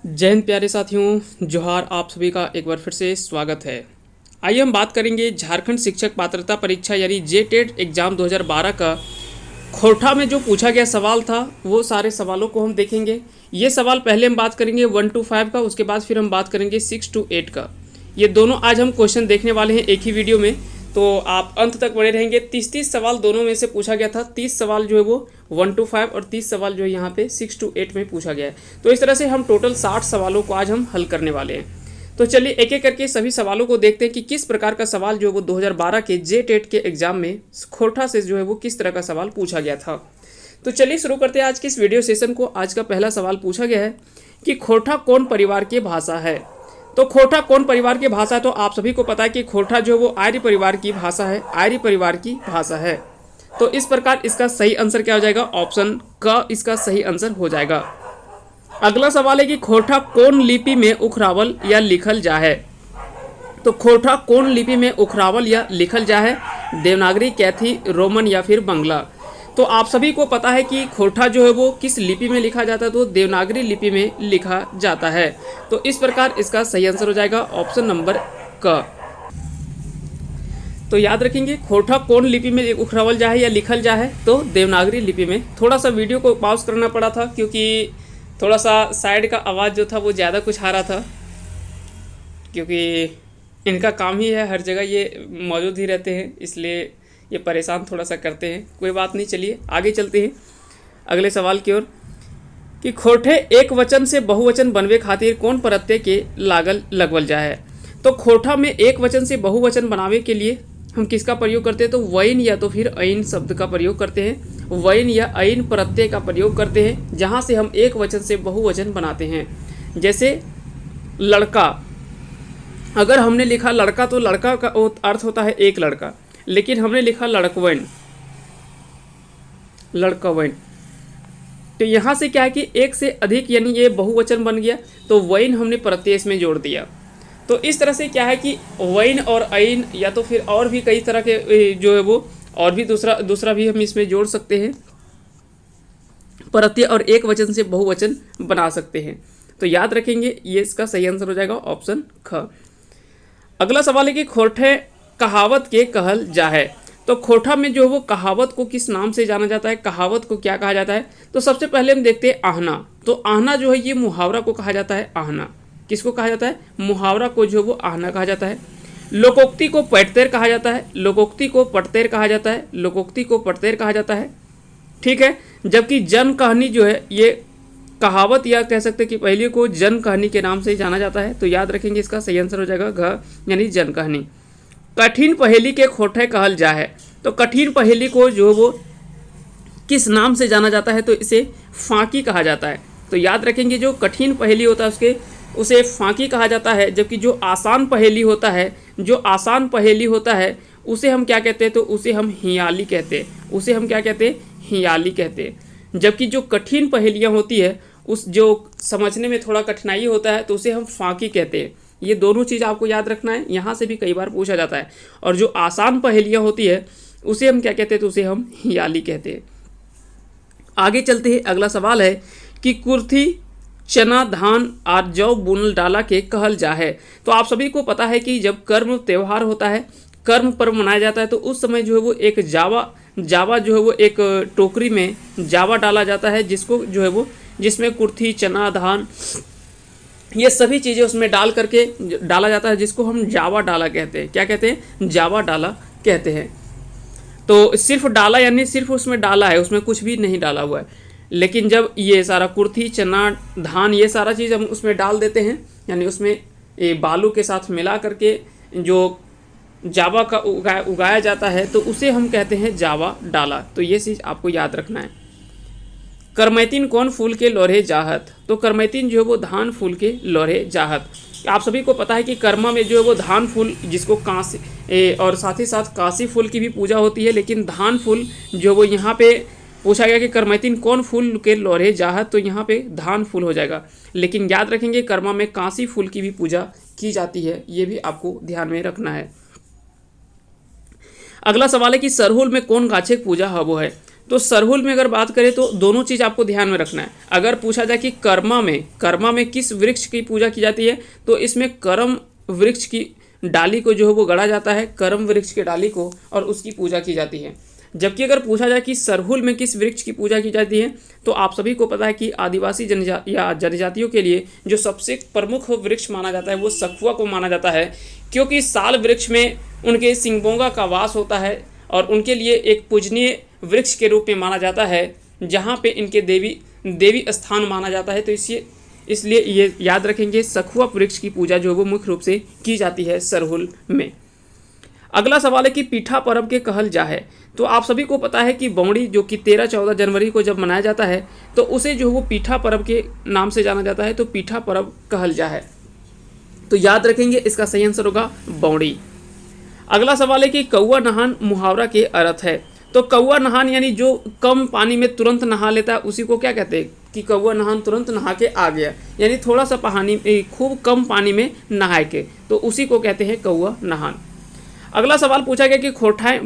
जय हिंद प्यारे साथियों, जोहार। आप सभी का एक बार फिर से स्वागत है। आइए हम बात करेंगे झारखंड शिक्षक पात्रता परीक्षा यानी जेटेट एग्ज़ाम 2012 का खोरठा में जो पूछा गया सवाल था वो सारे सवालों को हम देखेंगे। ये सवाल पहले हम बात करेंगे 1 to 5 का, उसके बाद फिर हम बात करेंगे 6 to 8 का। ये दोनों आज हम क्वेश्चन देखने वाले हैं एक ही वीडियो में, तो आप अंत तक बने रहेंगे। 30 सवाल दोनों में से पूछा गया था। 30 सवाल जो है वो 1 to 5 और 30 सवाल जो है यहाँ पे 6 to 8 में पूछा गया है। तो इस तरह से हम टोटल 60 सवालों को आज हम हल करने वाले हैं। तो चलिए एक एक करके सभी सवालों को देखते हैं कि किस प्रकार का सवाल जो है वो 2012 के जेटेट के एग्जाम में खोरठा से जो है वो किस तरह का सवाल पूछा गया था। तो चलिए शुरू करते हैं आज के इस वीडियो सेशन को। आज का पहला सवाल पूछा गया है कि खोरठा कौन परिवार की भाषा है। तो खोरठा कौन परिवार की भाषा है, तो आप सभी को पता है कि खोरठा जो वो आर्य परिवार की भाषा है, आर्य परिवार की भाषा है। तो इस प्रकार इसका सही आंसर क्या हो जाएगा, ऑप्शन क इसका सही आंसर हो जाएगा। अगला सवाल है कि खोरठा कौन लिपि में उखरावल या लिखल जा है। तो खोरठा कौन लिपि में उखरावल या लिखल जा है, देवनागरी, कैथी, रोमन या फिर बंगला। तो आप सभी को पता है कि खोरठा जो है वो किस लिपि में लिखा जाता है, तो देवनागरी लिपि में लिखा जाता है। तो इस प्रकार इसका सही आंसर हो जाएगा ऑप्शन नंबर क। तो याद रखेंगे खोरठा कौन लिपि में उखरावल जा है या लिखल जा है, तो देवनागरी लिपि में। थोड़ा सा वीडियो को पॉज करना पड़ा था क्योंकि थोड़ा सा साइड का आवाज़ जो था वो ज़्यादा कुछ आ रहा था, क्योंकि इनका काम ही है, हर जगह ये मौजूद ही रहते हैं, इसलिए ये परेशान थोड़ा सा करते हैं। कोई बात नहीं, चलिए आगे चलते हैं अगले सवाल की ओर कि खोरठे एक वचन से बहुवचन बनवे खातिर कौन प्रत्यय के लागल लगवल जा है। तो खोरठा में एक वचन से बहुवचन बनावे के लिए हम किसका प्रयोग करते हैं, तो वैन या तो फिर ऐन शब्द का प्रयोग करते हैं। वैन या ऐन प्रत्यय का प्रयोग करते हैं जहाँ से हम एक वचन से बहुवचन बनाते हैं। जैसे लड़का, अगर हमने लिखा लड़का तो लड़का का अर्थ होता है एक लड़का, लेकिन हमने लिखा लड़कवैन, लड़कवैन, तो यहाँ से क्या है कि एक से अधिक यानी ये बहुवचन बन गया, तो वैन हमने प्रत्यय में जोड़ दिया। तो इस तरह से क्या है कि वैन और ऐन या तो फिर और भी कई तरह के जो है वो और भी दूसरा भी हम इसमें जोड़ सकते हैं प्रत्यय, और एक वचन से बहुवचन बना सकते हैं। तो याद रखेंगे ये इसका सही आंसर हो जाएगा ऑप्शन ख। अगला सवाल है कि खोरठे कहावत के कहल जा है। तो खोरठा में जो है वो कहावत को किस नाम से जाना जाता है, कहावत को क्या कहा जाता है। तो सबसे पहले हम देखते हैं आहना। तो आहना जो है ये मुहावरा को कहा जाता है। आहना किसको कहा जाता है, मुहावरा को जो है वो आहना कहा जाता है। लोकोक्ति को पटतेर कहा जाता है, लोकोक्ति को पटतेर कहा जाता है, लोकोक्ति को पटतेर कहा जाता है, ठीक है। जबकि जन कहानी जो है ये कहावत या कह सकते हैं कि पहले को जन कहानी के नाम से जाना जाता है। तो याद रखेंगे इसका सही आंसर हो जाएगा घ यानी जन कहानी। कठिन पहेली के खोरठे कहल जा है। तो कठिन पहेली को जो वो किस नाम से जाना जाता है, तो इसे फांकी कहा जाता है। तो याद रखेंगे जो कठिन पहेली होता है उसे फांकी कहा जाता है, जबकि जो आसान पहेली होता है, जो आसान पहेली होता है उसे हम क्या कहते हैं, तो उसे हम हियाली कहते हैं। उसे हम क्या कहते हैं, हियाली कहते हैं। जबकि जो कठिन पहेलियाँ होती है उस जो समझने में थोड़ा कठिनाई होता है तो उसे हम फांकी कहते हैं। ये दोनों चीज़ आपको याद रखना है, यहाँ से भी कई बार पूछा जाता है। और जो आसान पहेलियाँ होती है उसे हम क्या कहते हैं, तो उसे हम हियाली कहते हैं। आगे चलते हैं, अगला सवाल है कि कुर्थी, चना, धान और जौ बुनल डाला के कहल जा है। तो आप सभी को पता है कि जब कर्म त्यौहार होता है, कर्म पर्व मनाया जाता है, तो उस समय जो है वो एक जावा जो है वो एक टोकरी में जावा डाला जाता है, जिसको जो है वो जिसमें कुर्थी, चना, धान ये सभी चीज़ें उसमें डाल करके डाला जाता है, जिसको हम जावा डाला कहते हैं। क्या कहते हैं, जावा डाला कहते हैं। तो सिर्फ डाला यानी सिर्फ उसमें डाला है, उसमें कुछ भी नहीं डाला हुआ है। लेकिन जब ये सारा कुर्थी, चना, धान ये सारा चीज़ हम उसमें डाल देते हैं, यानी उसमें ये बालू के साथ मिला करके जो जावा का उगाया जाता है, तो उसे हम कहते हैं जावा डाला। तो ये चीज़ आपको याद रखना है। करमैतीन कौन फूल के लोरे जाहत। तो करमैतीन जो है वो धान फूल के लोरे जाहत। आप सभी को पता है कि कर्मा में जो है वो धान फूल, जिसको कांसी और साथ ही साथ काशी फूल की भी पूजा होती है, लेकिन धान फूल जो वो यहाँ पे पूछा गया कि करमैतीन कौन फूल के लोरे जाहत, तो यहाँ पे धान फूल हो जाएगा। लेकिन याद रखेंगे कर्मा में कांसी फूल की भी पूजा की जाती है, ये भी आपको ध्यान में रखना है। अगला सवाल है कि सरहुल में कौन गाछे पूजा हबो है। तो सरहुल में अगर बात करें तो दोनों चीज़ आपको ध्यान में रखना है। अगर पूछा जाए कि कर्मा में किस वृक्ष की पूजा की जाती है, तो इसमें करम वृक्ष की डाली को जो है वो गढ़ा जाता है, करम वृक्ष की डाली को, और उसकी पूजा की जाती है। जबकि अगर पूछा जाए कि सरहुल में किस वृक्ष की पूजा की जाती है, तो आप सभी को पता है कि आदिवासी जनजातियों के लिए जो सबसे प्रमुख वृक्ष माना जाता है वो सखुआ को माना जाता है, क्योंकि साल वृक्ष में उनके सिंगबोंगा का वास होता है और उनके लिए एक पूजनीय वृक्ष के रूप में माना जाता है, जहाँ पे इनके देवी स्थान माना जाता है। तो इसलिए ये याद रखेंगे, सखुआ वृक्ष की पूजा जो वो मुख्य रूप से की जाती है सरहुल में। अगला सवाल है कि पीठा पर्व के कहल जा है। तो आप सभी को पता है कि बौड़ी जो कि 13-14 जनवरी को जब मनाया जाता है, तो उसे जो वो पीठा पर्व के नाम से जाना जाता है, तो पीठा पर्व कहल जा है। तो याद रखेंगे, इसका सही आंसर होगा बौड़ी। अगला सवाल है कि कौआ नहान मुहावरा के अर्थ है। तो कौआ नहान यानी जो कम पानी में तुरंत नहा लेता है, उसी को क्या कहते हैं कि कौआ नहान तुरंत नहा के आ गया, यानी थोड़ा सा खूब कम पानी में नहाए के, तो उसी को कहते हैं कौआ नहान। अगला सवाल पूछा गया कि खोठाएं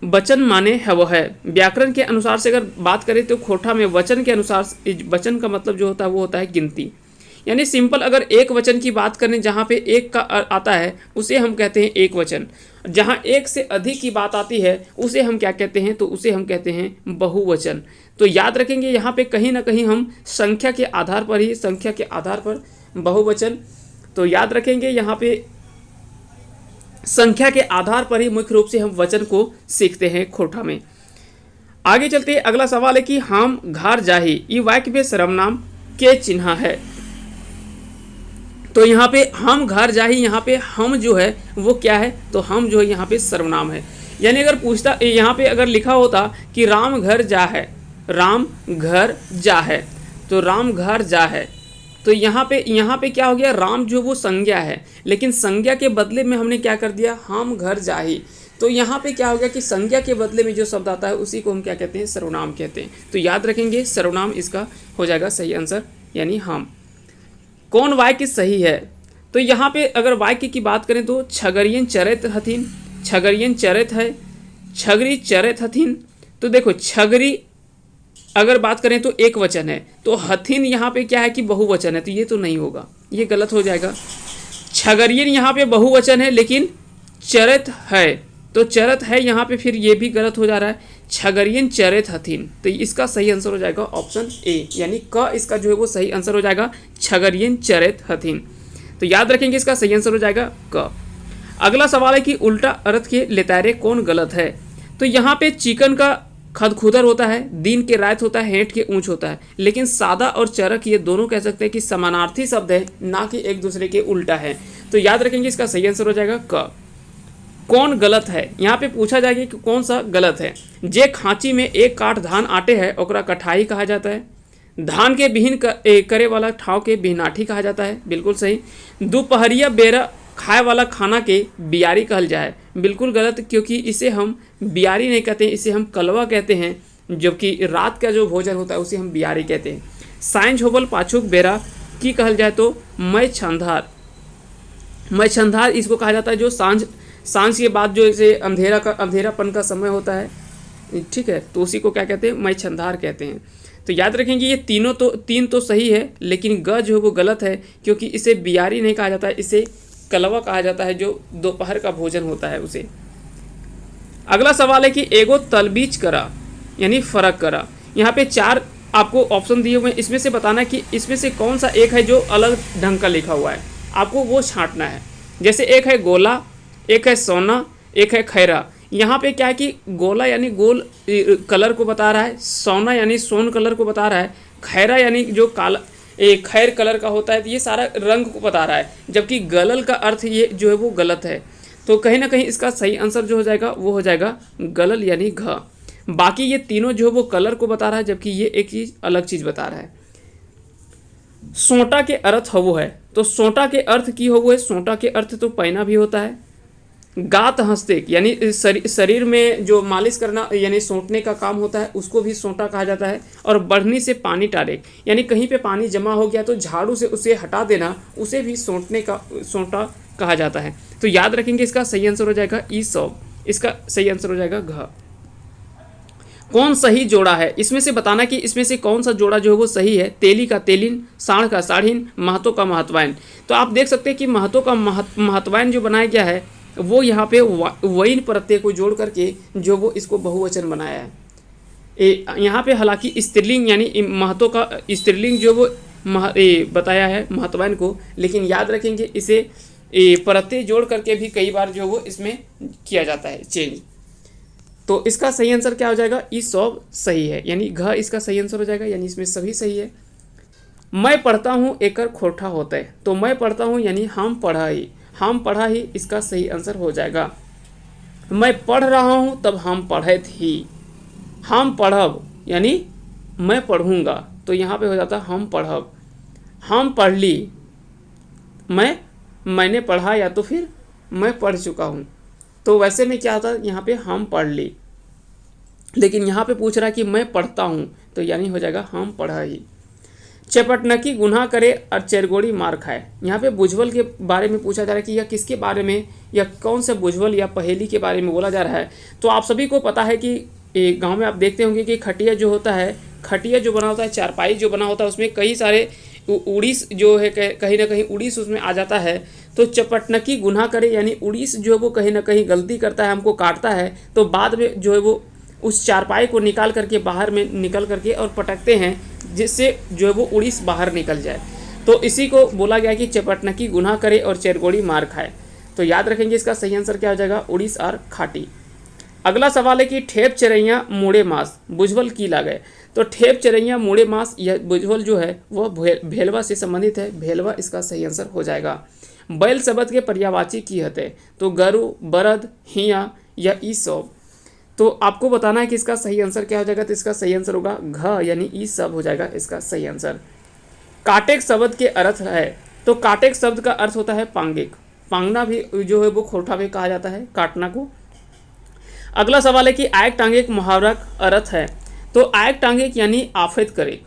वचन माने है वो है। व्याकरण के अनुसार से अगर बात करें तो खोठा में वचन के अनुसार, वचन का मतलब जो होता है वो होता है गिनती, यानी सिंपल अगर एक वचन की बात करें जहाँ पे एक का आता है उसे हम कहते हैं एक वचन। जहाँ एक से अधिक की बात आती है उसे हम क्या कहते हैं, तो उसे हम कहते हैं बहुवचन। तो याद रखेंगे, यहाँ पे कहीं ना कहीं हम संख्या के आधार पर बहुवचन, तो याद रखेंगे यहाँ पे संख्या के आधार पर ही मुख्य रूप से हम वचन को सीखते हैं खोठा में। आगे चलते हैं, अगला सवाल है कि हम घर जाही ये वाक्य में सर्वनाम के चिन्ह है। तो यहाँ पे हम घर जाही, यहाँ पे हम जो है वो क्या है, तो हम जो है यहाँ पे सर्वनाम है। यानी अगर पूछता, यहाँ पे अगर लिखा होता कि राम घर जा है, राम घर जा है, तो राम घर जा है, तो यहाँ पे क्या हो गया, राम जो वो संज्ञा है, लेकिन संज्ञा के बदले में हमने क्या कर दिया, हम घर जाही। तो यहाँ पे क्या हो गया कि संज्ञा के बदले में जो शब्द आता है उसी को हम क्या कहते हैं, सर्वनाम कहते हैं। तो याद रखेंगे, सर्वनाम इसका हो जाएगा सही आंसर, यानी हम। कौन वाक्य सही है, तो यहाँ पे अगर वाक्य की बात करें तो छगरियन चरित हथिन, छगरियन चरित है, छगरी चरित हथिन। तो देखो, छगरी अगर बात करें तो एक वचन है, तो हथिन यहाँ पे क्या है कि बहुवचन है, तो ये तो नहीं होगा, ये गलत हो जाएगा। छगरियन यहाँ पे बहुवचन है लेकिन चरित है, तो चरित है यहाँ पे, फिर ये भी गलत हो जा रहा है। छगरियन चरित हथिन, तो इसका सही आंसर हो जाएगा ऑप्शन ए, यानी क इसका जो है वो सही आंसर हो जाएगा, छगरियन चरित हथिन। तो याद रखेंगे, इसका सही आंसर हो जाएगा क। अगला सवाल है कि उल्टा अर्थ के लेतारे कौन गलत है। तो यहाँ पे चिकन का खदखुदर होता है, दीन के रायत होता है, हेंट के ऊंच होता है, लेकिन सादा और चरक ये दोनों कह सकते हैं कि समानार्थी शब्द है, ना कि एक दूसरे के उल्टा है। तो याद रखेंगे, इसका सही आंसर हो जाएगा क। कौन गलत है, यहाँ पे पूछा जाएगा कि कौन सा गलत है। जे खांची में एक काठ धान आटे है ओकरा कठाई कहा जाता है। धान के बिहीन करे वाला ठाव के बिहनाठी कहा जाता है, बिल्कुल सही। दोपहरिया बेरा खाए वाला खाना के बियारी कहल जाए, बिल्कुल गलत, क्योंकि इसे हम बियारी नहीं कहते हैं, इसे हम कलवा कहते हैं, जबकि रात का जो भोजन होता है उसे हम बियारी कहते हैं। साइंज होबल पाछुक बेरा की कहल जाए तो मैं छंधार इसको कहा जाता है, जो सांझ के बाद जो इसे अंधेरापन का समय होता है, ठीक है, तो उसी को क्या कहते हैं, मैं छंधार कहते हैं। तो याद रखेंगे, ये तीन तो सही है, लेकिन ग जो है वो गलत है, क्योंकि इसे बियारी नहीं कहा जाता है, इसे कलवा कहा जाता है, जो दोपहर का भोजन होता है उसे। अगला सवाल है कि एगो तलबीज करा यानी फर्क करा। यहाँ पे 4 आपको ऑप्शन दिए हुए हैं, इसमें से बताना कि इसमें से कौन सा एक है जो अलग ढंग का लिखा हुआ है, आपको वो छांटना है। जैसे एक है गोला, एक है सोना, एक है खैरा। यहाँ पे क्या है कि गोला यानी गोल कलर को बता रहा है, सोना यानी सोन कलर को बता रहा है, खैरा यानी जो काला खैर कलर का होता है, तो ये सारा रंग को बता रहा है, जबकि गलल का अर्थ ये जो है वो गलत है। तो कहीं ना कहीं इसका सही आंसर जो हो जाएगा वो हो जाएगा गलल यानी घ। बाकी ये तीनों जो है वो कलर को बता रहा है, जबकि ये एक चीज़ अलग चीज़ बता रहा है। सोंटा के अर्थ हो वो है, तो सोंटा के अर्थ की हो वो है, सोंटा के अर्थ तो पहना भी होता है। गात हंसते यानी शरीर में जो मालिश करना यानी सोंटने का काम होता है, उसको भी सोंटा कहा जाता है। और बढ़नी से पानी टारे यानी कहीं पे पानी जमा हो गया तो झाड़ू से उसे हटा देना, उसे भी सोंटा कहा जाता है। तो याद रखेंगे, इसका सही आंसर हो जाएगा ई सौ, इसका सही आंसर हो जाएगा घ। कौन सही जोड़ा है, इसमें से बताना कि इसमें से कौन सा जोड़ा जो है वो सही है। तेली का तेलिन, साढ़ का साढ़िन, महतो का महत्वायन। तो आप देख सकते हैं कि महतो का महत्वायन जो बनाया गया है वो यहाँ पे वैन प्रत्यय को जोड़ करके जो वो इसको बहुवचन बनाया है। यहाँ पे हालांकि स्त्रीलिंग यानी महतो का स्त्रीलिंग जो वो बताया है महत्वायन को, लेकिन याद रखेंगे इसे प्रत्यय जोड़ करके भी कई बार जो वो इसमें किया जाता है चेंज। तो इसका सही आंसर क्या हो जाएगा, ई सब सही है, यानी घ इसका सही आंसर हो जाएगा, यानी इसमें सभी सही है। मैं पढ़ता हूँ एकर खोठा होता है, तो मैं पढ़ता हूँ यानी हम पढ़ा ही इसका सही आंसर हो जाएगा। मैं पढ़ रहा हूँ तब हम पढ़त ही, हम पढ़ब यानी मैं पढ़ूँगा, तो यहाँ पे हो जाता हम पढ़ब। हम पढ़ ली, मैंने पढ़ा या तो फिर मैं पढ़ चुका हूँ, तो वैसे में क्या होता है यहाँ पे हम पढ़ ली, लेकिन यहाँ पे पूछ रहा है कि मैं पढ़ता हूँ, तो यानी हो जाएगा हम पढ़ा ही। चपटनकी गुनाह करे और चरगोड़ी मार खाए। यहाँ पे बुझवल के बारे में पूछा जा रहा है कि यह किसके बारे में या कौन से बुझवल या पहेली के बारे में बोला जा रहा है। तो आप सभी को पता है कि गांव में आप देखते होंगे कि खटिया जो होता है, खटिया जो बना होता है, चारपाई जो बना होता है, उसमें कई सारे उड़ीस जो है कहीं ना कहीं उड़ीस उसमें आ जाता है। तो चपटनकी गुनाह करे यानी उड़ीस जो है वो कहीं ना कहीं गलती करता है, हमको काटता है, तो बाद में जो है वो उस चारपाई को निकाल करके बाहर में निकल करके और पटकते हैं, जिससे जो है वो उड़ीस बाहर निकल जाए। तो इसी को बोला गया कि चपटनकी गुनाह करे और चरगोड़ी मार खाए। तो याद रखेंगे इसका सही आंसर क्या हो जाएगा, उड़ीस और खाटी। अगला सवाल है कि ठेप चरैया मूड़े मास बुझवल की ला गए। तो ठेप चरैया मूड़े मास यह बुझवल जो है वह भेलवा से संबंधित है, भेलवा इसका सही आंसर हो जाएगा। बैल शब्द के पर्यायवाची की हते, तो गरु, बरद, हिया या ई सब। तो आपको बताना है कि इसका सही आंसर क्या हो जाएगा, तो इसका सही आंसर होगा घ यानी ई सब हो जाएगा इसका सही आंसर। काटेक शब्द के अर्थ है, तो काटेक शब्द का अर्थ होता है पांगिक, पांगना भी जो है वो खोटा भी कहा जाता है काटना को। अगला सवाल है कि आयक टांगिक मुहावरा अर्थ है, तो आयक टांगिक यानी आफत करे,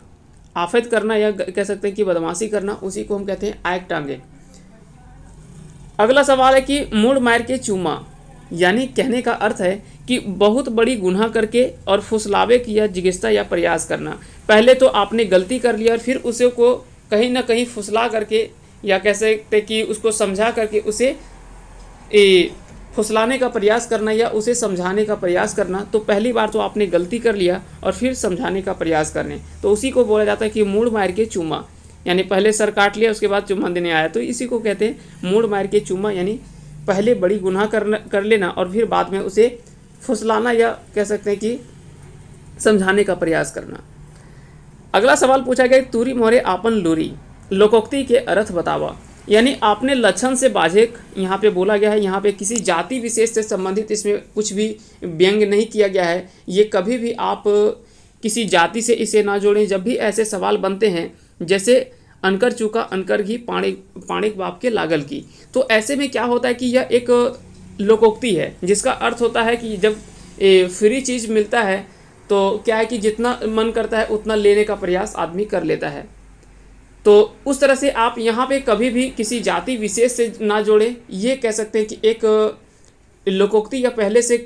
आफत करना या कह सकते हैं कि बदमाशी करना, उसी को हम कहते हैं आयक टांगिक। अगला सवाल है कि मुड़ मार के चूमा यानी कहने का अर्थ है कि बहुत बड़ी गुनाह करके और फुसलावे की या जिज्ञासा या प्रयास करना। पहले तो आपने गलती कर लिया और फिर उसे को कहीं ना कहीं फुसला करके या कह सकते कि उसको समझा करके उसे फुसलाने का प्रयास करना या उसे समझाने का प्रयास करना। तो पहली बार तो आपने गलती कर लिया और फिर समझाने का प्रयास करने, तो उसी को बोला जाता है कि मुड़ मार के चूमा, यानी पहले सर काट लिया उसके बाद चुम्मा देने आया, तो इसी को कहते हैं मुड़ मार के चूमा, यानी पहले बड़ी गुनाह कर लेना और फिर बाद में उसे फुसलाना या कह सकते हैं कि समझाने का प्रयास करना। अगला सवाल पूछा गया, तूरी मोरे आपन लूरी लोकोक्ति के अर्थ बतावा, यानी आपने लक्षण से बाझेक यहाँ पे बोला गया है। यहाँ पे किसी जाति विशेष से संबंधित इसमें कुछ भी व्यंग नहीं किया गया है। ये कभी भी आप किसी जाति से इसे ना जोड़ें। जब भी ऐसे सवाल बनते हैं जैसे अनकर चूका अनकर घी पाणिक बाप के लागल की, तो ऐसे में क्या होता है कि यह एक लोकोक्ति है जिसका अर्थ होता है कि जब फ्री चीज़ मिलता है तो क्या है कि जितना मन करता है उतना लेने का प्रयास आदमी कर लेता है। तो उस तरह से आप यहाँ पे कभी भी किसी जाति विशेष से ना जोड़ें। ये कह सकते हैं कि एक लोकोक्ति या पहले से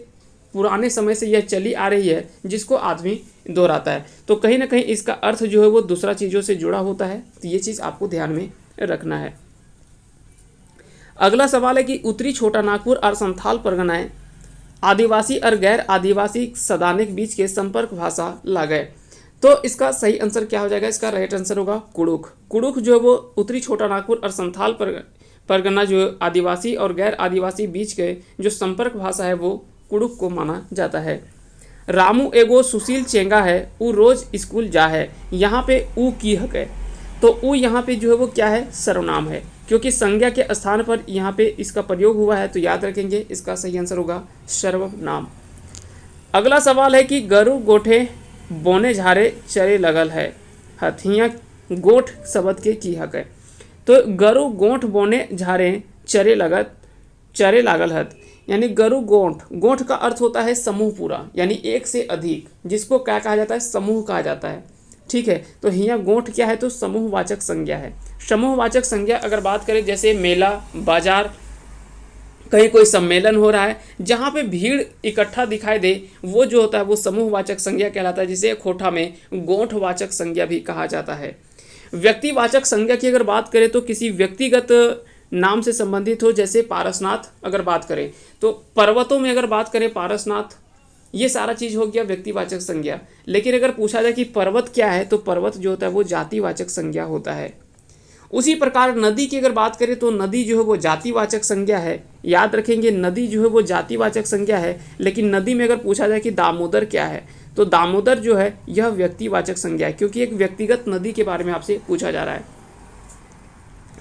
पुराने समय से यह चली आ रही है जिसको आदमी दोहराता है। तो कहीं ना कहीं इसका अर्थ जो है वो दूसरा चीज़ों से जुड़ा होता है, तो ये चीज़ आपको ध्यान में रखना है। अगला सवाल है कि उत्तरी छोटा नागपुर और संथाल परगनाएं आदिवासी और गैर आदिवासी सदानिक बीच के संपर्क भाषा ला गए। तो इसका सही आंसर क्या हो जाएगा, इसका राइट आंसर होगा कुड़ुख। कुड़ुख जो है वो उत्तरी छोटा नागपुर और संथाल परगना जो आदिवासी और गैर आदिवासी बीच के जो संपर्क भाषा है वो कुड़ुख को माना जाता है। रामू एगो सुशील चेंगा है, ऊ रोज स्कूल जा है, यहाँ पे ऊ की हक है। तो ऊ यहाँ पे जो है वो क्या है, सर्वनाम है, क्योंकि संज्ञा के स्थान पर यहाँ पे इसका प्रयोग हुआ है। तो याद रखेंगे इसका सही आंसर होगा सर्वनाम। अगला सवाल है कि गरु गोठे बोने झारे चरे लगल है, हथिया गोठ शब्द के की हक है। तो गरु गोठ बोने झारे चरे लागल हत, यानी गरु गोठ का अर्थ होता है समूह पूरा, यानी एक से अधिक, जिसको क्या कहा जाता है, समूह कहा जाता है। ठीक है, तो यहाँ गोठ क्या है, तो समूहवाचक संज्ञा है। समूहवाचक संज्ञा अगर बात करें जैसे मेला, बाजार, कहीं कोई सम्मेलन हो रहा है, जहाँ पे भीड़ इकट्ठा दिखाई दे, वो जो होता है वो समूहवाचक संज्ञा कहलाता है, जिसे खोठा में गोंठवाचक संज्ञा भी कहा जाता है। व्यक्तिवाचक संज्ञा की अगर बात करें तो किसी व्यक्तिगत नाम से संबंधित हो, जैसे पारसनाथ अगर बात करें तो पर्वतों में अगर बात करें पारसनाथ, ये सारा चीज़ हो गया व्यक्तिवाचक संज्ञा। लेकिन अगर पूछा जाए कि पर्वत क्या है, तो पर्वत जो होता है वो जातिवाचक संज्ञा होता है। उसी प्रकार नदी की अगर बात करें तो नदी जो है वो जातिवाचक संज्ञा है। याद रखेंगे, नदी जो है वो जातिवाचक संज्ञा है, लेकिन नदी में अगर पूछा जाए कि दामोदर क्या है, तो दामोदर जो है यह व्यक्तिवाचक संज्ञा है, क्योंकि एक व्यक्तिगत नदी के बारे में आपसे पूछा जा रहा है।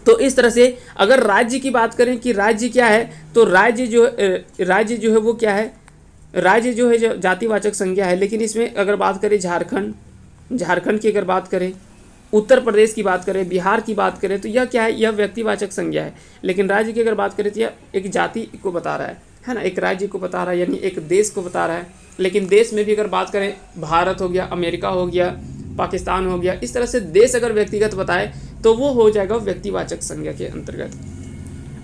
तो इस तरह से अगर राज्य की बात करें कि राज्य क्या है, तो राज्य जो है वो क्या है, राज्य जो है जो जातिवाचक संज्ञा है। लेकिन इसमें अगर बात करें झारखंड की अगर बात करें, उत्तर प्रदेश की बात करें, बिहार की बात करें, तो यह क्या है, यह व्यक्तिवाचक संज्ञा है। लेकिन राज्य की अगर बात करें तो यह एक जाति को बता रहा है ना, एक राज्य को बता रहा है, यानी एक देश को बता रहा है। लेकिन देश में भी अगर बात करें, भारत हो गया, अमेरिका हो गया, पाकिस्तान हो गया, इस तरह से देश अगर व्यक्तिगत बताए तो वो हो जाएगा व्यक्तिवाचक संज्ञा के अंतर्गत।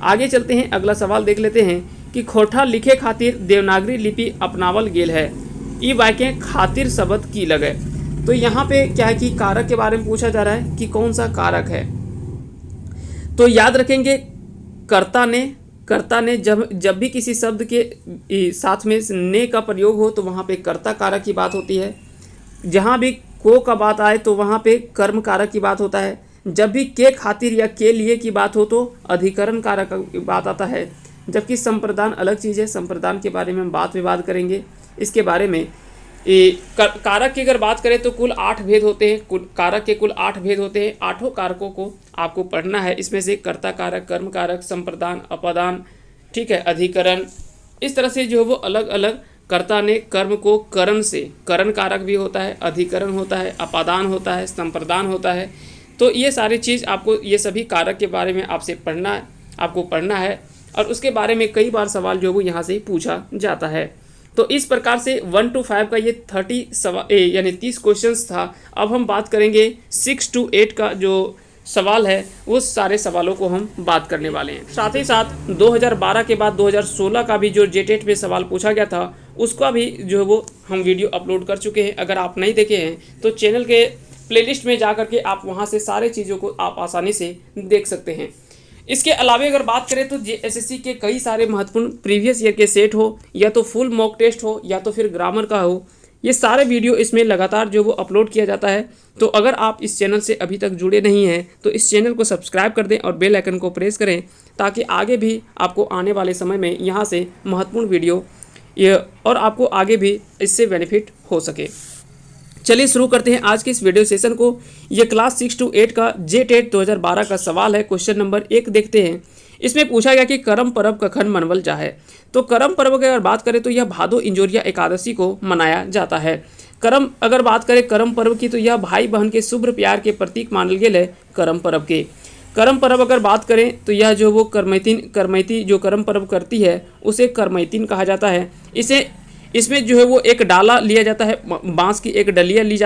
आगे चलते हैं, अगला सवाल देख लेते हैं कि खोठा लिखे खातिर देवनागरी लिपि अपनावल गेल है, ई वाक्य खातिर शब्द की लगे। तो यहाँ पे क्या है कि कारक के बारे में पूछा जा रहा है कि कौन सा कारक है। तो याद रखेंगे, कर्ता ने जब भी किसी शब्द के साथ में ने का प्रयोग हो तो वहाँ पे कर्ता कारक की बात होती है। जहाँ भी को का बात आए तो वहाँ पे कर्म कारक की बात होता है। जब भी के खातिर या के लिए की बात हो तो अधिकरण कारक की बात आता है। जबकि संप्रदान अलग चीज़ है, संप्रदान के बारे में हम बात विवाद करेंगे इसके बारे में। कारक की अगर बात करें तो कुल 8 भेद होते हैं, कारक के कुल 8 भेद होते हैं। 8 कारकों को आपको पढ़ना है। इसमें से कर्ता कारक, कर्म कारक, संप्रदान, अपादान, ठीक है, अधिकरण, इस तरह से जो है वो अलग अलग कर्ता ने कर्म को करण से, करण कारक भी होता है, अधिकरण होता है, अपादान होता है, संप्रदान होता है। तो ये सारी चीज़ आपको, ये सभी कारक के बारे में आपसे आपको पढ़ना है और उसके बारे में कई बार सवाल जो है वो यहाँ से पूछा जाता है। तो इस प्रकार से 1 to 5 का ये 30 सवाल यानी 30 क्वेश्चंस था। अब हम बात करेंगे 6 to 8 का जो सवाल है, वो सारे सवालों को हम बात करने वाले हैं। साथ ही साथ 2012 के बाद 2016 का भी जो जेटेट में सवाल पूछा गया था, उसका भी जो है वो हम वीडियो अपलोड कर चुके हैं। अगर आप नहीं देखे हैं तो चैनल के प्लेलिस्ट में जा करके आप वहाँ से सारे चीज़ों को आप आसानी से देख सकते हैं। इसके अलावा अगर बात करें तो एसएससी के कई सारे महत्वपूर्ण प्रीवियस ईयर के सेट हो, या तो फुल मॉक टेस्ट हो, या तो फिर ग्रामर का हो, ये सारे वीडियो इसमें लगातार जो वो अपलोड किया जाता है। तो अगर आप इस चैनल से अभी तक जुड़े नहीं हैं तो इस चैनल को सब्सक्राइब कर दें और बेल आइकन को प्रेस करें, ताकि आगे भी आपको आने वाले समय में यहाँ से महत्वपूर्ण वीडियो और आपको आगे भी इससे बेनिफिट हो सके। चलिए शुरू करते हैं आज के इस वीडियो सेशन को। ये क्लास 6 to 8 का जेटेट 2012 का सवाल है। क्वेश्चन नंबर 1 देखते हैं। इसमें पूछा गया कि करम पर्व कखन मनवल जाए। तो करम पर्व की अगर बात करें तो यह भादो इंजोरिया एकादशी को मनाया जाता है। अगर बात करें करम पर्व की, तो यह भाई बहन के शुभ्र प्यार के प्रतीक मानल गेल है करम पर्व के। करम पर्व अगर बात करें तो यह जो वो करमैती जो करम पर्व करती है उसे करमैतीन कहा जाता है। इसमें जो है वो एक डाला लिया जाता है, बांस की एक डलिया ली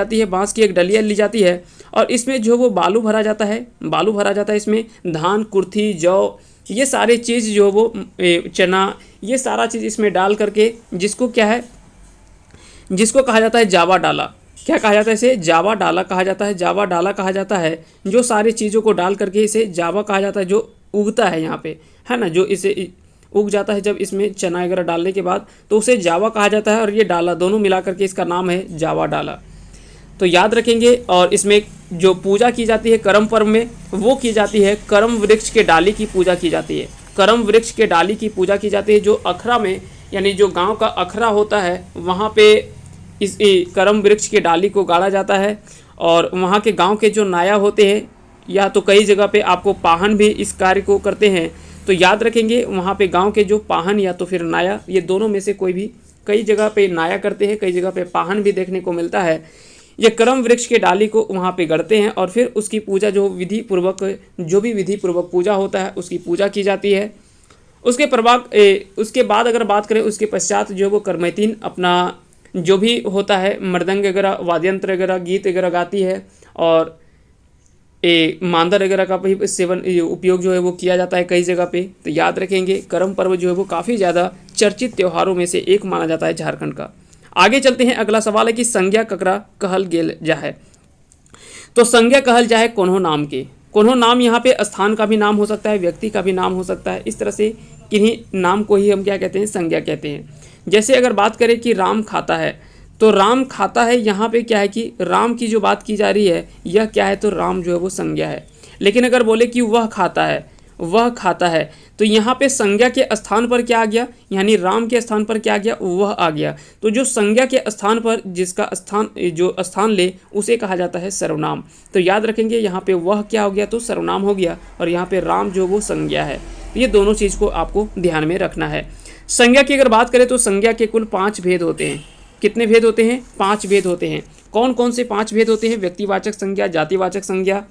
जाती है और इसमें जो वो बालू भरा जाता है। इसमें धान, कुर्थी, जौ, ये सारे चीज़ जो वो चना, ये सारा चीज़ इसमें डाल करके जिसको कहा जाता है जावा डाला। क्या कहा जाता है इसे? जावा डाला कहा जाता है। जो सारी चीज़ों को डाल करके इसे जावा कहा जाता है, जो उगता है यहाँ पे, है ना, जो इसे उग जाता है जब इसमें चना वगैरह डालने के बाद, तो उसे जावा कहा जाता है। और ये डाला दोनों मिला करके इसका नाम है जावा डाला। तो याद रखेंगे। और इसमें जो पूजा की जाती है करम पर्व में, वो की जाती है करम वृक्ष के डाली की पूजा की जाती है। करम वृक्ष के डाली की पूजा की जाती है। जो अखरा में, यानी जो गांव का अखरा होता है, वहाँ पे इस करम वृक्ष के डाली को गाड़ा जाता है। और वहाँ के गाँव के जो नाया होते हैं, या तो कई जगह पे आपको पाहन भी इस कार्य को करते हैं। तो याद रखेंगे, वहाँ पे गांव के जो पाहन या तो फिर नाया, ये दोनों में से कोई भी, कई जगह पे नाया करते हैं, कई जगह पे पाहन भी देखने को मिलता है। ये करम वृक्ष के डाली को वहाँ पे गढ़ते हैं और फिर उसकी पूजा जो भी विधि पूर्वक पूजा होता है उसकी पूजा की जाती है। उसके बाद अगर बात करें, उसके पश्चात जो वो करमैतीन अपना जो भी होता है मृदंग वगैरह, वाद्यंत्र वगैरह, गीत वगैरह गाती है और मांदर वगैरह का भी सेवन उपयोग जो है वो किया जाता है कई जगह पे। तो याद रखेंगे करम पर्व जो है वो काफ़ी ज़्यादा चर्चित त्योहारों में से एक माना जाता है झारखंड का। आगे चलते हैं, अगला सवाल है कि संज्ञा ककरा कहल गेल जाहे। तो संज्ञा कहल जाए कोन्हो नाम के। कोन्हो नाम यहाँ पे स्थान का भी नाम हो सकता है, व्यक्ति का भी नाम हो सकता है। इस तरह से किन्हीं नाम को ही हम क्या कहते हैं, संज्ञा कहते हैं। जैसे अगर बात करें कि राम खाता है, तो राम खाता है, यहाँ पे क्या है कि राम की जो बात की जा रही है यह क्या है, तो राम जो है वो संज्ञा है। लेकिन अगर बोले कि वह खाता है, वह खाता है, तो यहाँ पे संज्ञा के स्थान पर क्या आ गया, यानी राम के स्थान पर क्या आ गया, वह आ गया। तो जो संज्ञा के स्थान पर जिसका स्थान जो स्थान ले उसे कहा जाता है सर्वनाम। तो याद रखेंगे यहाँ पे वह क्या हो गया, तो सर्वनाम हो गया, और यहाँ पे राम जो वो संज्ञा है। तो ये दोनों चीज़ को आपको ध्यान में रखना है। संज्ञा की अगर बात करें तो संज्ञा के कुल 5 भेद होते हैं। कितने भेद होते हैं? 5 भेद होते हैं। कौन कौन से 5 भेद होते हैं? व्यक्तिवाचक संज्ञा, जातिवाचक संज्ञा,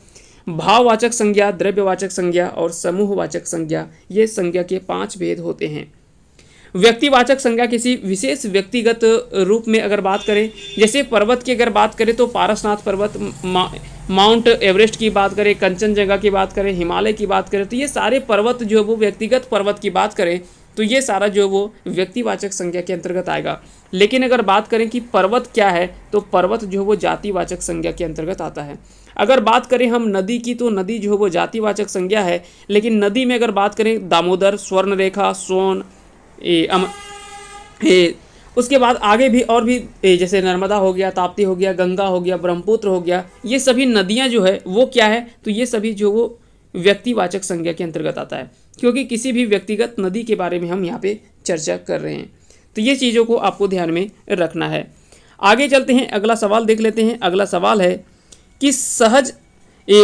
भाववाचक संज्ञा, द्रव्यवाचक संज्ञा और समूहवाचक संज्ञा। ये संज्ञा के 5 भेद होते हैं। व्यक्तिवाचक संज्ञा किसी विशेष व्यक्तिगत रूप में अगर बात करें, जैसे पर्वत की अगर बात करें तो पारसनाथ पर्वत, माउंट एवरेस्ट की बात करें, कंचनजंगा की बात करें, हिमालय की बात करें, तो ये सारे पर्वत जो है वो व्यक्तिगत पर्वत की बात करें तो ये सारा जो है वो व्यक्तिवाचक संज्ञा के अंतर्गत आएगा। लेकिन अगर बात करें कि पर्वत क्या है, तो पर्वत जो है वो जातिवाचक संज्ञा के अंतर्गत आता है। अगर बात करें हम नदी की, तो नदी जो है वो जातिवाचक संज्ञा है। लेकिन नदी में अगर बात करें दामोदर, स्वर्णरेखा, सोन, उसके बाद आगे भी और भी जैसे नर्मदा हो गया, ताप्ती हो गया, गंगा हो गया, ब्रह्मपुत्र हो गया, ये सभी नदियाँ जो है वो क्या है, तो ये सभी जो वो व्यक्तिवाचक संज्ञा के अंतर्गत आता है, क्योंकि किसी भी व्यक्तिगत नदी के बारे में हम यहाँ पे चर्चा कर रहे हैं। तो ये चीज़ों को आपको ध्यान में रखना है। आगे चलते हैं, अगला सवाल देख लेते हैं। अगला सवाल है कि सहज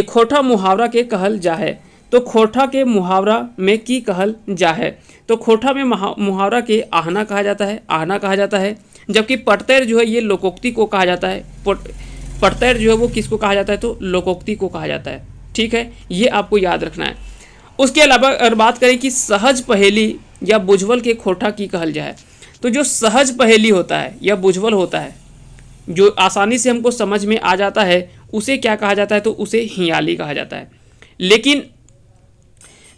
खोटा मुहावरा के कहल जाहे। तो खोटा के मुहावरा में की कहल जाहे। तो खोटा में मुहावरा के आहना कहा जाता है, आहना कहा जाता है। जबकि पटतैर जो है ये लोकोक्ति को कहा जाता है। पटतैर जो है वो किसको कहा जाता है, तो लोकोक्ति को कहा जाता है। ठीक है, ये आपको याद रखना है। उसके अलावा अगर बात करें कि सहज पहेली या बुझवल के खोटा की कहल जाए, तो जो सहज पहेली होता है या बुझवल होता है, जो आसानी से हमको समझ में आ जाता है, उसे क्या कहा जाता है, तो उसे हियाली कहा जाता है। लेकिन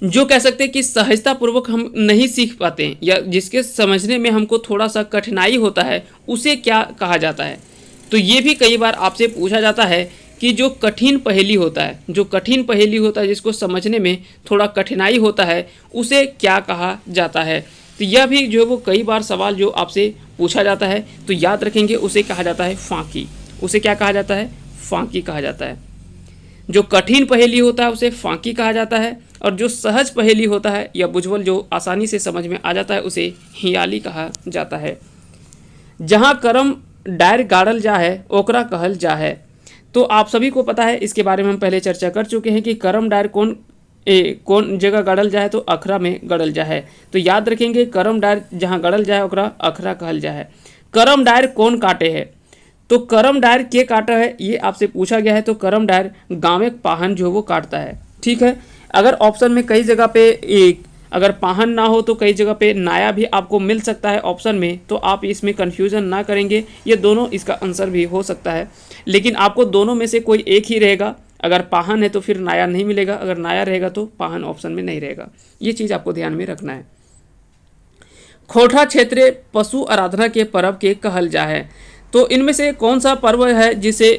जो कह सकते हैं कि सहजतापूर्वक हम नहीं सीख पाते हैं या जिसके समझने में हमको थोड़ा सा कठिनाई होता है, उसे क्या कहा जाता है। तो ये भी कई बार आपसे पूछा जाता है कि जो कठिन पहेली होता है, जो कठिन पहेली होता है, जिसको समझने में थोड़ा कठिनाई होता है, उसे क्या कहा जाता है। तो यह भी जो है वो कई बार सवाल जो आपसे पूछा जाता है, तो याद रखेंगे उसे कहा जाता है फांकी। उसे क्या कहा जाता है, फांकी कहा जाता है। जो कठिन पहेली होता है उसे फांकी कहा जाता है, और जो सहज पहेली होता है या बुझवल जो आसानी से समझ में आ जाता है, उसे हियाली कहा जाता है। जहाँ करम डायर गाड़ल जा है ओकरा कहल जा है। तो आप सभी को पता है, इसके बारे में हम पहले चर्चा कर चुके हैं कि करम डायर कौन जगह गड़ल जाए, तो अखरा में गड़ल जाए। तो याद रखेंगे करम डायर जहाँ गड़ल जाए ओकरा अखरा कहल जाए। करम डायर कौन काटे है, तो करम डायर के काटा है, ये आपसे पूछा गया है। तो करम डायर गाँव पाहन जो वो काटता है। ठीक है, अगर ऑप्शन में कई जगह पे अगर पाहन ना हो तो कई जगह पे नाया भी आपको मिल सकता है ऑप्शन में, तो आप इसमें कन्फ्यूज़न ना करेंगे, ये दोनों इसका आंसर भी हो सकता है। लेकिन आपको दोनों में से कोई एक ही रहेगा। अगर पाहन है तो फिर नाया नहीं मिलेगा, अगर नाया रहेगा तो पाहन ऑप्शन में नहीं रहेगा। ये चीज़ आपको ध्यान में रखना है। खोटा क्षेत्रीय पशु आराधना के पर्व के कहल जाए। तो इनमें से कौन सा पर्व है जिसे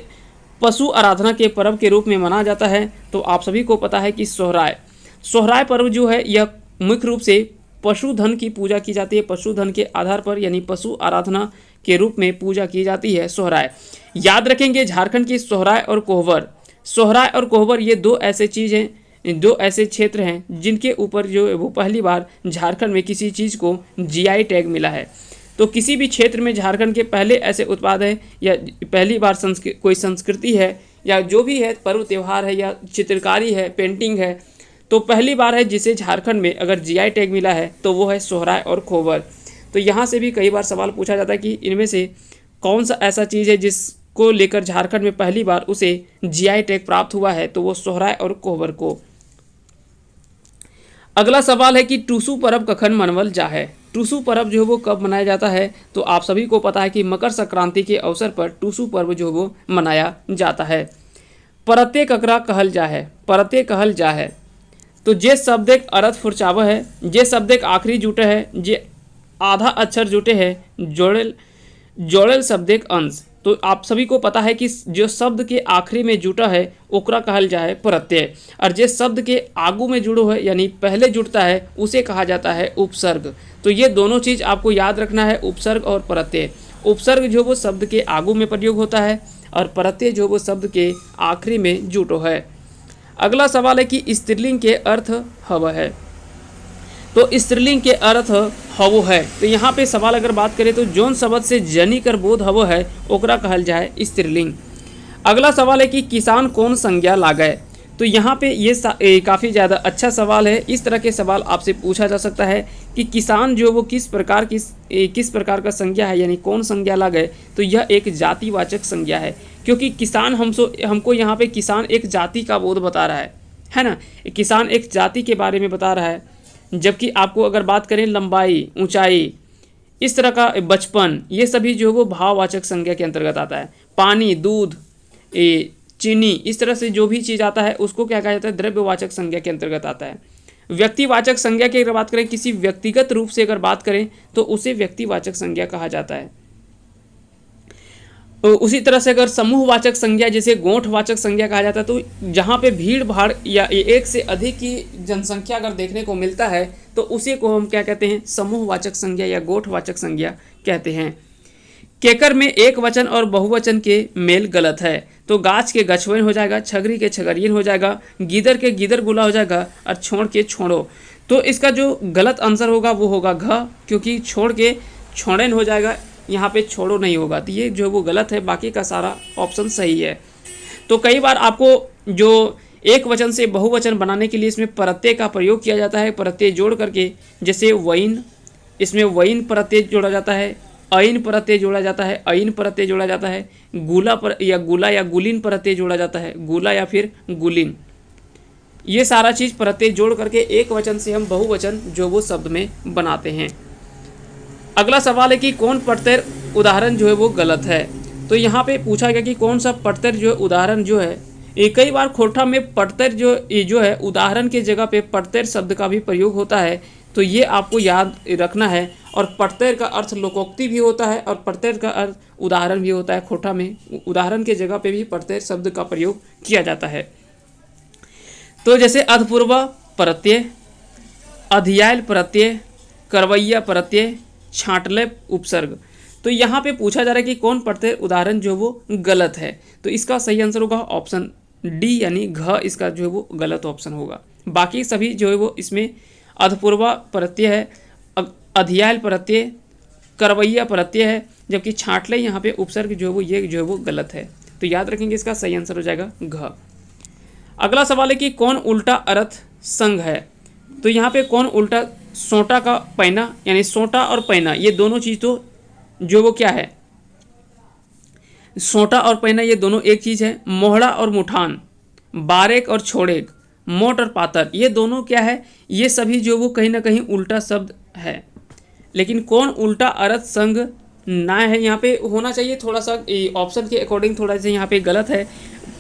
पशु आराधना के पर्व के रूप में मनाया जाता है, तो आप सभी को पता है कि सोहराय। सोहराय पर्व जो है यह मुख्य रूप से पशुधन की पूजा की जाती है। पशुधन के आधार पर यानी पशु आराधना के रूप में पूजा की जाती है सोहराय। याद रखेंगे झारखंड की सोहराय और कोहबर, सोहराय और कोहबर ये दो ऐसे चीज़ हैं, दो ऐसे क्षेत्र हैं जिनके ऊपर जो वो पहली बार झारखंड में किसी चीज़ को जीआई टैग मिला है। तो किसी भी क्षेत्र में झारखंड के पहले ऐसे उत्पाद हैं या पहली बार कोई संस्कृति है या जो भी है पर्व त्यौहार है या चित्रकारी है, पेंटिंग है, तो पहली बार है जिसे झारखंड में अगर जीआई टैग मिला है तो वो है सोहराय और कोहबर। तो यहाँ से भी कई बार सवाल पूछा जाता है कि इनमें से कौन सा ऐसा चीज़ है जिसको लेकर झारखंड में पहली बार उसे जीआई टैग प्राप्त हुआ है, तो वो सोहराय और कोहबर को। अगला सवाल है कि टूसू पर्व कखन मनवल जाहे। टूसू पर्व जो है वो कब मनाया जाता है, तो आप सभी को पता है कि मकर संक्रांति के अवसर पर टूसू पर्व जो है वो मनाया जाता है। परते ककरा कहल जा है, परते कहल जा है। तो जे शब्द एक अर्थ फुरचाव है, जे शब्द एक आखिरी जुटे है, जे आधा अक्षर जुटे है, जोड़ेल जोड़ेल शब्द एक अंश। तो आप सभी को पता है कि जो शब्द के आखिरी में जुटा है ओकरा कहल जा है प्रत्यय, और जे शब्द के आगू में जुड़ो है यानी पहले जुड़ता है उसे कहा जाता है उपसर्ग। तो ये दोनों चीज़ आपको याद रखना है, उपसर्ग और प्रत्यय। उपसर्ग जो वो शब्द के आगू में प्रयोग होता है और प्रत्यय जो वो शब्द के आखिरी में जुटो है। अगला सवाल है कि स्त्रीलिंग के अर्थ हव है। तो स्त्रीलिंग के अर्थ हवो है। तो यहाँ पे सवाल अगर बात करें तो जौन शब्द से जनी कर बोध हवो है ओकरा कहल जाए स्त्रीलिंग। अगला सवाल है कि किसान कौन संज्ञा लागे। तो यहाँ पे ये काफ़ी ज़्यादा अच्छा सवाल है। इस तरह के सवाल आपसे पूछा जा सकता है कि किसान जो वो किस प्रकार का संज्ञा है, यानी कौन संज्ञा लागे। तो यह एक जातिवाचक संज्ञा है, क्योंकि किसान हमको यहाँ पे किसान एक जाति का बोध बता रहा है ना। किसान एक जाति के बारे में बता रहा है, जबकि आपको अगर बात करें लंबाई, ऊंचाई, इस तरह का बचपन, ये सभी जो वो भाववाचक संज्ञा के अंतर्गत आता है। पानी, दूध, चीनी, इस तरह से जो भी चीज़ आता है उसको क्या कहा जाता है, द्रव्यवाचक संज्ञा के अंतर्गत आता है। व्यक्तिवाचक संज्ञा की अगर बात करें, किसी व्यक्तिगत रूप से अगर बात करें तो उसे व्यक्तिवाचक संज्ञा कहा जाता है। उसी तरह से अगर समूहवाचक संज्ञा जैसे गोठवाचक संज्ञा कहा जाता है, तो जहाँ पे भीड़ भाड़ या एक से अधिक की जनसंख्या अगर देखने को मिलता है तो उसी को हम क्या कहते हैं, समूहवाचक संज्ञा या गोठवाचक संज्ञा कहते हैं। केकर में एक वचन और बहुवचन के मेल गलत है। तो गाछ के गछवन हो जाएगा, छगरी के छगरियन हो जाएगा, गीदर के गीदर गुला हो जाएगा और छोड़ के छोड़ो। तो इसका जो गलत आंसर होगा वो होगा घ, क्योंकि छोड़ के छोड़न हो जाएगा, यहाँ पे छोड़ो नहीं होगा। तो ये जो वो गलत है, बाकी का सारा ऑप्शन सही है। तो कई बार आपको जो एक वचन से बहुवचन बनाने के लिए इसमें प्रत्यय का प्रयोग किया जाता है, प्रत्यय जोड़ करके। जैसे वैन, इसमें वैन प्रत्यय जोड़ा जाता है, अइन प्रत्यय जोड़ा जाता है, अइन प्रत्यय जोड़ा जाता है, गुला या गुलिन प्रत्यय जोड़ा जाता है, गुला या फिर गुलिन। ये सारा चीज़ प्रत्यय जोड़ करके एक वचन से हम बहुवचन जो वो शब्द में बनाते हैं। अगला सवाल है कि कौन प्रत्यय उदाहरण जो है वो गलत है। तो यहाँ पे पूछा गया कि कौन सा प्रत्यय जो है उदाहरण जो है, कई बार खोटा में प्रत्यय जो है उदाहरण के जगह पे प्रत्यय शब्द का भी प्रयोग होता है। तो ये आपको याद रखना है। और प्रत्यय का अर्थ लोकोक्ति भी होता है और प्रत्यय का अर्थ उदाहरण भी होता है। खोटा में उदाहरण के जगह पे भी प्रत्यय शब्द का प्रयोग किया जाता है। तो जैसे अधपूर्व प्रत्यय, अधियाल प्रत्यय, करवैया प्रत्यय, छांटले उपसर्ग। तो यहाँ पे पूछा जा रहा है कि कौन प्रत्यय उदाहरण जो वो गलत है। तो इसका सही आंसर होगा ऑप्शन डी, यानी घ इसका जो है वो गलत ऑप्शन होगा। बाकी सभी जो है वो इसमें अधपूर्वा प्रत्यय है, अधियाल प्रत्यय, करवैया प्रत्यय है, जबकि छांटले यहाँ पे उपसर्ग जो है वो ये जो है वो गलत है। तो याद रखेंगे इसका सही आंसर हो जाएगा घ। अगला सवाल है कि कौन उल्टा अर्थ संग है। तो यहाँ पे कौन उल्टा, सोटा का पैना, यानी सोटा और पैना ये दोनों चीज़ तो जो वो क्या है, सोटा और पैना ये दोनों एक चीज़ है। मोहड़ा और मुठान, बारेक और छोड़ेक, मोट और पातर, ये दोनों क्या है, ये सभी जो वो कहीं ना कहीं उल्टा शब्द है। लेकिन कौन उल्टा अर्थ संग ना है, यहाँ पे होना चाहिए थोड़ा सा ऑप्शन के अकॉर्डिंग थोड़ा सा यहाँ पे गलत है।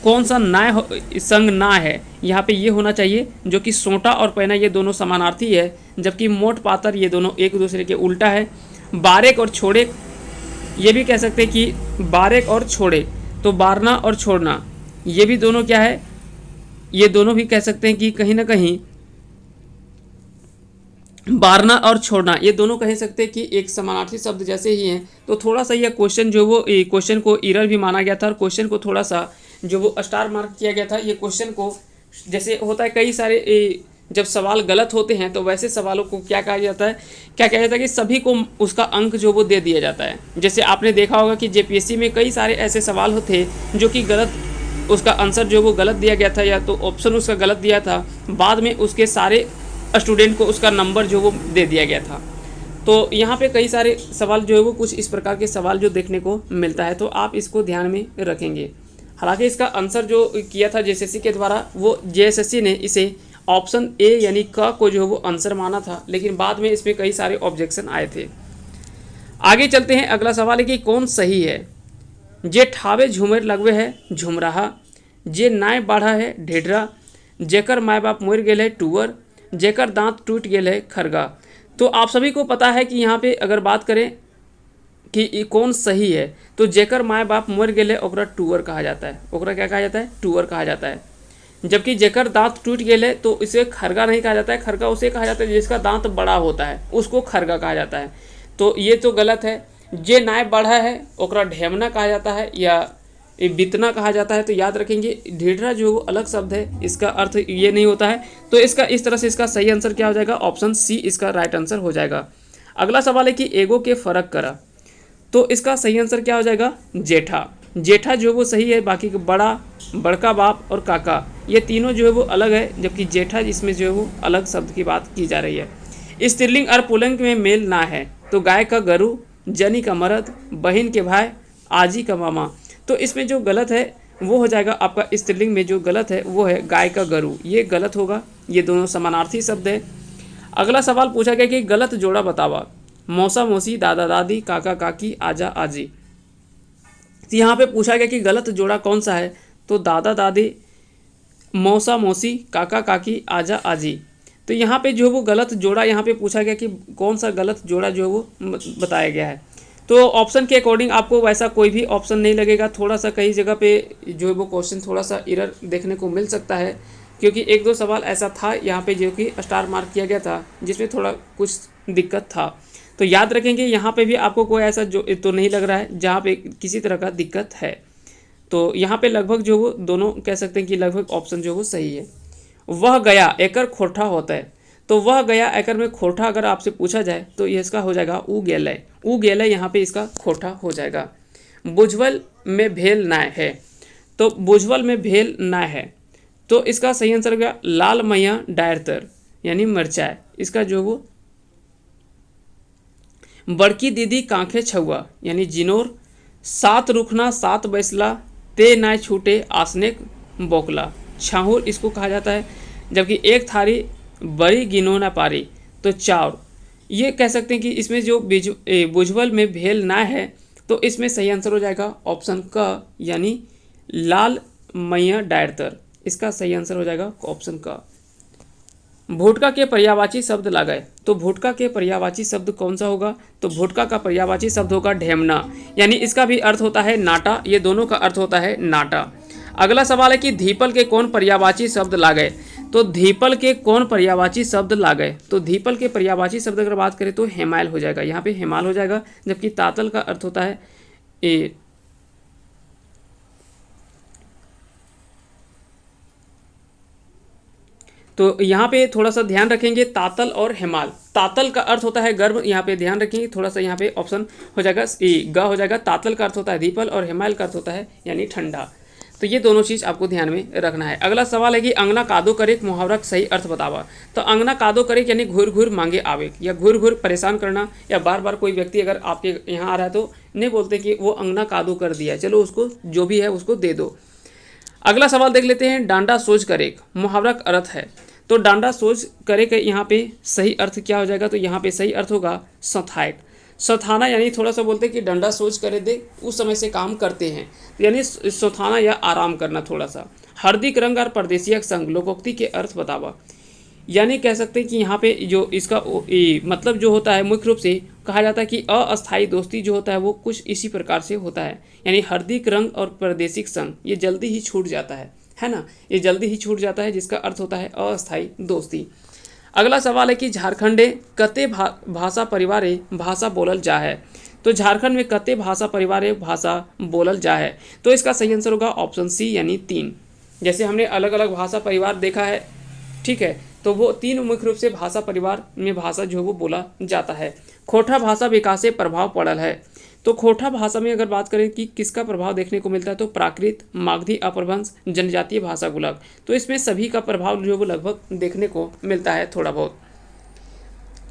कौन सा ना संग ना है, यहाँ पे ये होना चाहिए जो कि सोटा और पैना ये दोनों समानार्थी है, जबकि मोट पातर ये दोनों एक दूसरे के उल्टा है। बारेक और छोड़ेक ये भी कह सकते हैं कि बारेक और छोड़ेक, तो बारना और छोड़ना ये भी दोनों क्या है, ये दोनों भी कह सकते हैं कि कहीं ना कहीं बारना और छोड़ना ये दोनों कह सकते हैं कि एक समानार्थी शब्द जैसे ही हैं। तो थोड़ा सा यह क्वेश्चन जो वो क्वेश्चन को एरर भी माना गया था और क्वेश्चन को थोड़ा सा जो वो स्टार मार्क किया गया था। ये क्वेश्चन को जैसे होता है कई सारे जब सवाल गलत होते हैं तो वैसे सवालों को क्या कहा जाता है, क्या कहा जाता है कि सभी को उसका अंक जो वो दे दिया जाता है। जैसे आपने देखा होगा कि जेपीएससी में कई सारे ऐसे सवाल होते जो कि गलत, उसका आंसर जो वो गलत दिया गया था या तो ऑप्शन उसका गलत दिया था, बाद में उसके सारे स्टूडेंट को उसका नंबर जो वो दे दिया गया था। तो यहाँ पे कई सारे सवाल जो है वो कुछ इस प्रकार के सवाल जो देखने को मिलता है, तो आप इसको ध्यान में रखेंगे। हालांकि इसका आंसर जो किया था जेएसएससी के द्वारा, वो जेएसएससी ने इसे ऑप्शन ए यानी क को जो है वो आंसर माना था, लेकिन बाद में इसमें कई सारे ऑब्जेक्शन आए थे। आगे चलते हैं। अगला सवाल है कि कौन सही है। जे ठावे झूमर लगवे है झुमराहा, जे नाय बाढ़ा है ढेढरा, जेकर माय बाप मर गेल है टूअर, जेकर दांत टूट गेल है खरगा। तो आप सभी को पता है कि यहाँ पे अगर बात करें कि ये कौन सही है, तो जेकर माय बाप मर गेले ओकरा टूअर कहा जाता है। ओकरा क्या कहा जाता है? टूअर कहा जाता है। जबकि जेकर दांत टूट गेले तो इसे खरगा नहीं कहा जाता है। खरगा उसे कहा जाता है जिसका दांत बड़ा होता है, उसको खरगा कहा जाता है। तो ये तो गलत है। जे नाय बढ़ा है ओकरा ढेमना कहा जाता है या बितना कहा जाता है। तो याद रखेंगे ढेढरा जो अलग शब्द है, इसका अर्थ ये नहीं होता है। तो इसका इस तरह से इसका सही आंसर क्या हो जाएगा? ऑप्शन सी इसका राइट आंसर हो जाएगा। अगला सवाल है कि एगो के फर्क करा, तो इसका सही आंसर क्या हो जाएगा? जेठा। जेठा जो वो सही है, बाकी बड़ा, बड़का बाप और काका ये तीनों जो है वो अलग है, जबकि जेठा इसमें जो है वो अलग शब्द की बात की जा रही है। स्त्रीलिंग और पुल्लिंग में मेल ना है, तो गाय का गरु, जनी का मर्द, बहन के भाई, आजी का मामा। तो इसमें जो गलत है वो हो जाएगा आपका स्त्रीलिंग में जो गलत है वो है गाय का गरु, ये गलत होगा। ये दोनों समानार्थी शब्द है। अगला सवाल पूछा गया कि गलत जोड़ा बतावा, मौसा मौसी, दादा दादी, काका काकी, आजा आजी। तो यहाँ पे पूछा गया कि गलत जोड़ा कौन सा है, तो दादा दादी, मौसा मौसी, काका काकी, आजा आजी। तो यहाँ पे जो वो गलत जोड़ा यहाँ पे पूछा गया कि कौन सा गलत जोड़ा जो है वो बताया गया है। तो ऑप्शन के अकॉर्डिंग आपको वैसा कोई भी ऑप्शन नहीं लगेगा। थोड़ा सा कई जगह पे जो है वो क्वेश्चन थोड़ा सा एरर देखने को मिल सकता है, क्योंकि एक दो सवाल ऐसा था यहाँ पे जो कि स्टार मार्क किया गया था जिसमें थोड़ा कुछ दिक्कत था। तो याद रखेंगे यहाँ पे भी आपको कोई ऐसा जो तो नहीं लग रहा है जहाँ पे किसी तरह का दिक्कत है। तो यहाँ पे लगभग जो वो दोनों कह सकते हैं कि लगभग ऑप्शन जो वो सही है। वह गया एकर खोठा होता है, तो वह गया एकर में खोठा अगर आपसे पूछा जाए तो ये इसका हो जाएगा ऊ गेलय। ऊ गेलय यहाँ पे इसका खोठा हो जाएगा। बुझवल में भेल नाय है, तो बुझवल में भेल नाय है, तो इसका सही आंसर हो गया लाल मैया डायरतर यानी मिर्चाय। इसका जो वो बड़की दीदी कांखे छुआ यानी जिनोर, सात रुखना सात बैसला, ते नाय छूटे आसने बोकला, छाहुर इसको कहा जाता है। जबकि एक थारी बड़ी गिनो ना पारी, तो चाउर। ये कह सकते हैं कि इसमें जो बुझवल में भेल ना है, तो इसमें सही आंसर हो जाएगा ऑप्शन क यानी लाल मैया डायरतर। इसका सही आंसर हो जाएगा ऑप्शन क। भुटका के पर्यायवाची शब्द लगाए, तो भुटका के पर्यायवाची शब्द कौन सा होगा? तो भुटका का पर्यायवाची शब्द होगा ढेमना, यानी इसका भी अर्थ होता है नाटा। ये दोनों का अर्थ होता है नाटा। अगला सवाल है कि धीपल के कौन पर्यायवाची शब्द लागे, तो धीपल के कौन पर्यायवाची शब्द लागे? तो धीपल के पर्यायवाची शब्द अगर बात करें तो हेमाल हो जाएगा, यहाँ पे हेमाल हो जाएगा। जबकि तातल का अर्थ होता है तो यहाँ पे थोड़ा सा ध्यान रखेंगे तातल और हेमाल। तातल का अर्थ होता है गर्म, यहाँ पे ध्यान रखेंगे थोड़ा सा। यहाँ पे ऑप्शन हो जाएगा ग हो जाएगा। तातल का अर्थ होता है धीपल और हेमाल का अर्थ होता है यानी ठंडा। तो ये दोनों चीज़ आपको ध्यान में रखना है। अगला सवाल है कि अंगना कादो करे मुहावरा का सही अर्थ बतावा। तो अंगना कादो करे यानी घूर घूर मांगे आवे, या घूर घूर परेशान करना, या बार बार कोई व्यक्ति अगर आपके यहाँ आ रहा है तो नहीं बोलते कि वो अंगना कादो कर दिया, चलो उसको जो भी है उसको दे दो। अगला सवाल देख लेते हैं। डांडा सोच करे मुहावरा का अर्थ है, तो डांडा सोच करे के यहाँ पे सही अर्थ क्या हो जाएगा? तो यहाँ पे सही अर्थ होगा सौथायक। सौथाना यानी थोड़ा सा बोलते हैं कि डंडा सोच करे दे, उस समय से काम करते हैं, यानी सौथाना या आराम करना थोड़ा सा। हार्दिक रंग और परदेशियक संग लोकोक्ति के अर्थ बतावा, यानी कह सकते हैं कि यहाँ पे जो इसका मतलब जो होता है मुख्य रूप से कहा जाता है कि अस्थायी दोस्ती जो होता है वो कुछ इसी प्रकार से होता है। यानी हार्दिक रंग और परदेशिक संग ये जल्दी ही छूट जाता है ना, ये जल्दी ही छूट जाता है, जिसका अर्थ होता है अस्थायी दोस्ती। अगला सवाल है कि झारखंडे कते भाषा परिवारे भाषा बोलल जा है, तो झारखंड में कते भाषा परिवारे भाषा बोलल जा है, तो इसका सही आंसर होगा ऑप्शन सी यानी 3। जैसे हमने अलग अलग भाषा परिवार देखा है, ठीक है, तो वो 3 मुख्य रूप से भाषा परिवार में भाषा जो है वो बोला जाता है। खोटा भाषा विकास से प्रभाव पड़ल है, तो खोटा भाषा में अगर बात करें कि किसका प्रभाव देखने को मिलता है, तो प्राकृत, मागधी अपभ्रंश, जनजातीय भाषा गुलक, तो इसमें सभी का प्रभाव जो है वो लगभग देखने को मिलता है थोड़ा बहुत।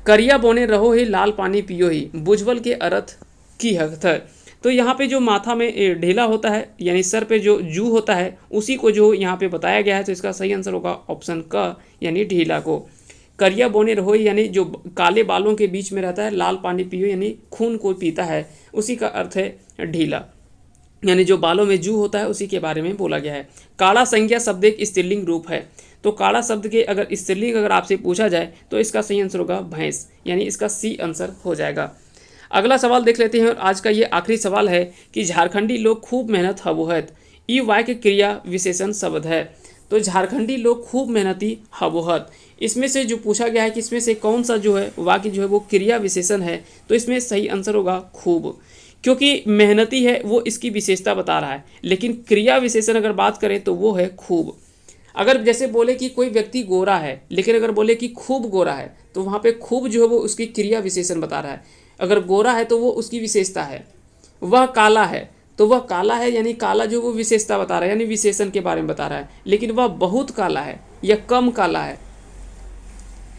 करिया बोने रहो ही लाल पानी पियो ही, बुझवल के अर्थ की हक है, तो यहाँ पे जो माथा में ढीला होता है यानी सर पे जो जू होता है उसी को जो यहाँ पे बताया गया है, तो इसका सही आंसर होगा ऑप्शन क यानी ढीला को। करिया बोने रहो यानी जो काले बालों के बीच में रहता है, लाल पानी पियो यानी खून को पीता है, उसी का अर्थ है ढीला। यानी जो बालों में जू होता है उसी के बारे में बोला गया है। काड़ा संज्ञा शब्द एक स्त्रीलिंग रूप है। तो काड़ा शब्द के अगर स्त्रीलिंग अगर आपसे पूछा जाए तो इसका सही आंसर होगा भैंस, यानी इसका सी आंसर हो जाएगा। अगला सवाल देख लेते हैं और आज का ये आखिरी सवाल है कि झारखंडी लोग खूब मेहनत हबोहत, ई वाक्य क्रिया विशेषण शब्द है। तो झारखंडी लोग खूब मेहनती हबोहत, इसमें से जो पूछा गया है कि इसमें से कौन सा जो है वाक्य जो है वो क्रिया विशेषण है, तो इसमें सही आंसर होगा खूब, क्योंकि मेहनती है वो इसकी विशेषता बता रहा है, लेकिन क्रिया विशेषण अगर बात करें तो वो है खूब। अगर जैसे बोले कि कोई व्यक्ति गोरा है, लेकिन अगर बोले कि खूब गोरा है, तो वहाँ पे खूब जो है वो उसकी क्रिया विशेषण बता रहा है। अगर गोरा है तो वो उसकी विशेषता है। वह काला है तो वह काला है, यानी काला जो वो विशेषता बता रहा है, यानी विशेषण के बारे में बता रहा है। लेकिन वह बहुत काला है या कम काला है,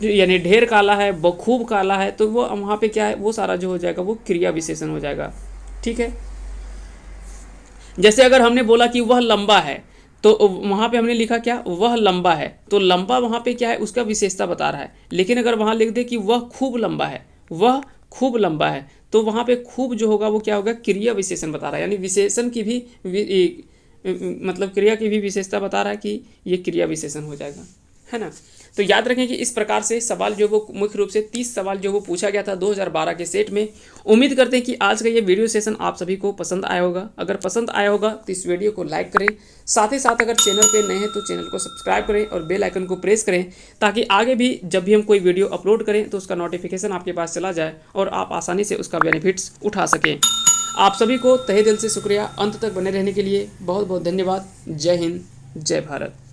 यानी ढेर काला है, खूब काला है, तो वो वहाँ पे क्या है, वो सारा जो हो जाएगा वो क्रिया विशेषण हो जाएगा। ठीक है। जैसे अगर हमने बोला कि वह लंबा है, तो वहाँ पे हमने लिखा क्या, वह लंबा है, तो लंबा वहाँ पे क्या है, उसका विशेषता बता रहा है। लेकिन अगर वहाँ लिख दे कि वह खूब लंबा है, वह खूब लंबा है, तो वहाँ पे खूब जो होगा वो क्या होगा, क्रिया विशेषण बता रहा है, यानी विशेषण की भी मतलब क्रिया की भी विशेषता बता रहा है कि ये क्रिया विशेषण हो जाएगा, है ना। तो याद रखें कि इस प्रकार से सवाल जो वो मुख्य रूप से 30 सवाल जो वो पूछा गया था 2012 के सेट में। उम्मीद करते हैं कि आज का ये वीडियो सेशन आप सभी को पसंद आया होगा। अगर पसंद आया होगा तो इस वीडियो को लाइक करें, साथ ही साथ अगर चैनल पे नए हैं तो चैनल को सब्सक्राइब करें और बेल आइकन को प्रेस करें, ताकि आगे भी जब भी हम कोई वीडियो अपलोड करें तो उसका नोटिफिकेशन आपके पास चला जाए और आप आसानी से उसका बेनिफिट्स उठा सकें। आप सभी को तहे दिल से शुक्रिया। अंत तक बने रहने के लिए बहुत बहुत धन्यवाद। जय हिंद, जय भारत।